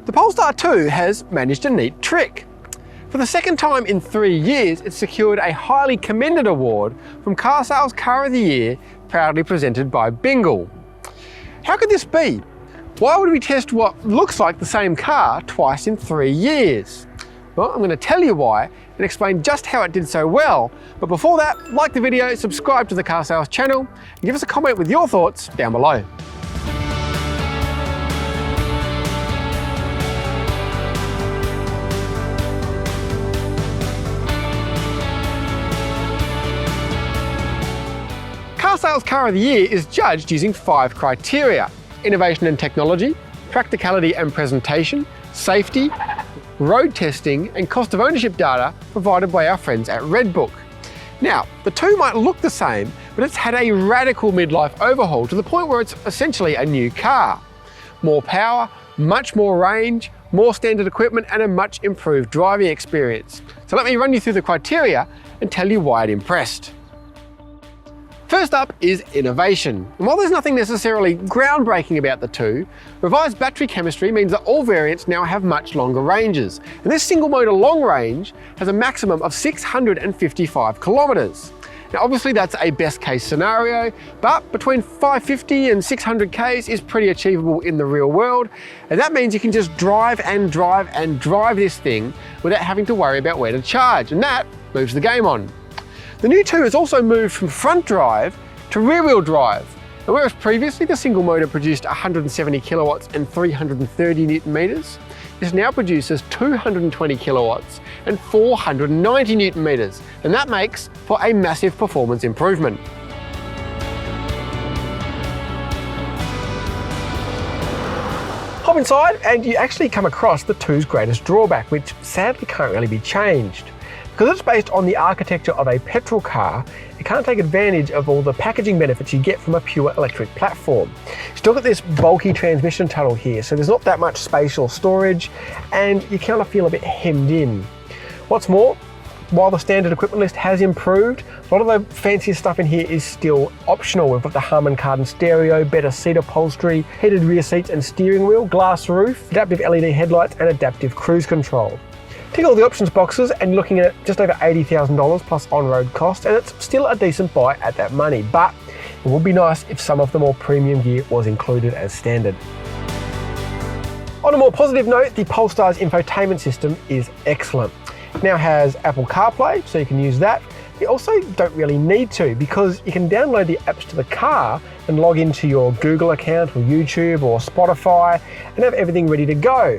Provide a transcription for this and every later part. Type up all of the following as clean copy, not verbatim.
The Polestar 2 has managed a neat trick. For the second time in 3 years, it secured a highly commended award from Car Sales Car of the Year, proudly presented by Bingle. How could this be? Why would we test what looks like the same car twice in 3 years? Well, I'm going to tell you why and explain just how it did so well. But before that, like the video, subscribe to the Car Sales channel, and give us a comment with your thoughts down below. Car Sales Car of the Year is judged using 5 criteria: innovation and technology, practicality and presentation, safety, road testing, and cost of ownership data provided by our friends at Redbook. Now, the 2 might look the same, but it's had a radical midlife overhaul to the point where it's essentially a new car. More power, much more range, more standard equipment, and a much improved driving experience. So let me run you through the criteria and tell you why it impressed. First up is innovation. And while there's nothing necessarily groundbreaking about the 2, revised battery chemistry means that all variants now have much longer ranges. And this single motor long range has a maximum of 655 kilometers. Now obviously that's a best case scenario, but between 550 and 600 Ks is pretty achievable in the real world. And that means you can just drive and drive and drive this thing without having to worry about where to charge. And that moves the game on. The new 2 has also moved from front drive to rear wheel drive. And whereas previously the single motor produced 170 kilowatts and 330 newton meters, this now produces 220 kilowatts and 490 newton meters. And that makes for a massive performance improvement. Hop inside and you actually come across the 2's greatest drawback, which sadly can't really be changed. Because it's based on the architecture of a petrol car, it can't take advantage of all the packaging benefits you get from a pure electric platform. You still got this bulky transmission tunnel here, so there's not that much space or storage, and you kind of feel a bit hemmed in. What's more, while the standard equipment list has improved, a lot of the fancier stuff in here is still optional. We've got the Harman Kardon stereo, better seat upholstery, heated rear seats and steering wheel, glass roof, adaptive LED headlights, and adaptive cruise control. Tick all the options boxes and you're looking at just over $80,000 plus on-road cost, and it's still a decent buy at that money, but it would be nice if some of the more premium gear was included as standard. On a more positive note, the Polestar's infotainment system is excellent. It now has Apple CarPlay, so you can use that. You also don't really need to, because you can download the apps to the car and log into your Google account or YouTube or Spotify and have everything ready to go.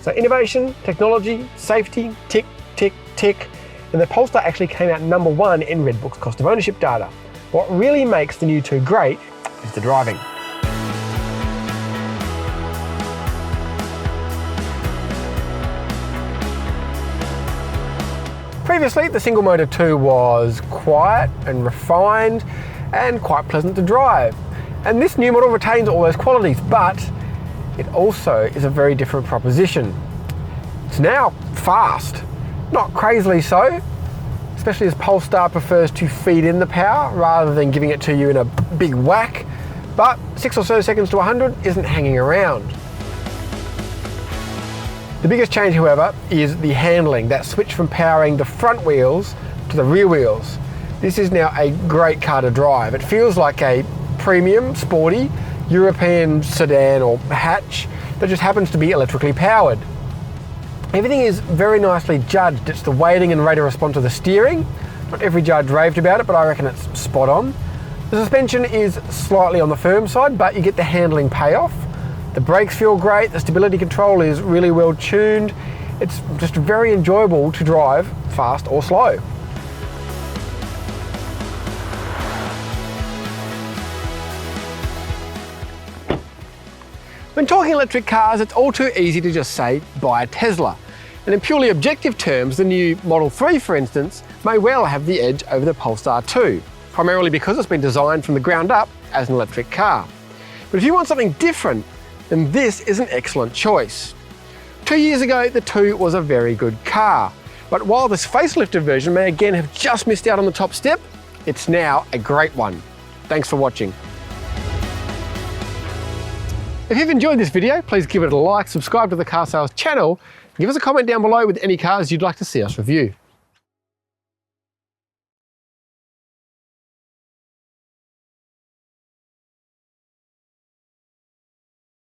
So innovation, technology, safety, tick, tick, tick. And the Polestar actually came out #1 in Redbook's cost of ownership data. What really makes the new 2 great is the driving. Previously, the single motor 2 was quiet and refined and quite pleasant to drive. And this new model retains all those qualities, but it also is a very different proposition. It's now fast, not crazily so, especially as Polestar prefers to feed in the power rather than giving it to you in a big whack, but 6 or so seconds to 100 isn't hanging around. The biggest change, however, is the handling, that switch from powering the front wheels to the rear wheels. This is now a great car to drive. It feels like a premium, sporty, European sedan or hatch that just happens to be electrically powered. Everything is very nicely judged. It's the weighting and rate of response to the steering. Not every judge raved about it, but I reckon it's spot on. The suspension is slightly on the firm side, but you get the handling payoff. The brakes feel great. The stability control is really well tuned. It's just very enjoyable to drive fast or slow. When talking electric cars, it's all too easy to just say, buy a Tesla. And in purely objective terms, the new Model 3, for instance, may well have the edge over the Polestar 2, primarily because it's been designed from the ground up as an electric car. But if you want something different, then this is an excellent choice. 2 years ago, the 2 was a very good car. But while this facelifted version may again have just missed out on the top step, it's now a great one. Thanks for watching. If you've enjoyed this video, please give it a like, subscribe to the Car Sales channel, and give us a comment down below with any cars you'd like to see us review.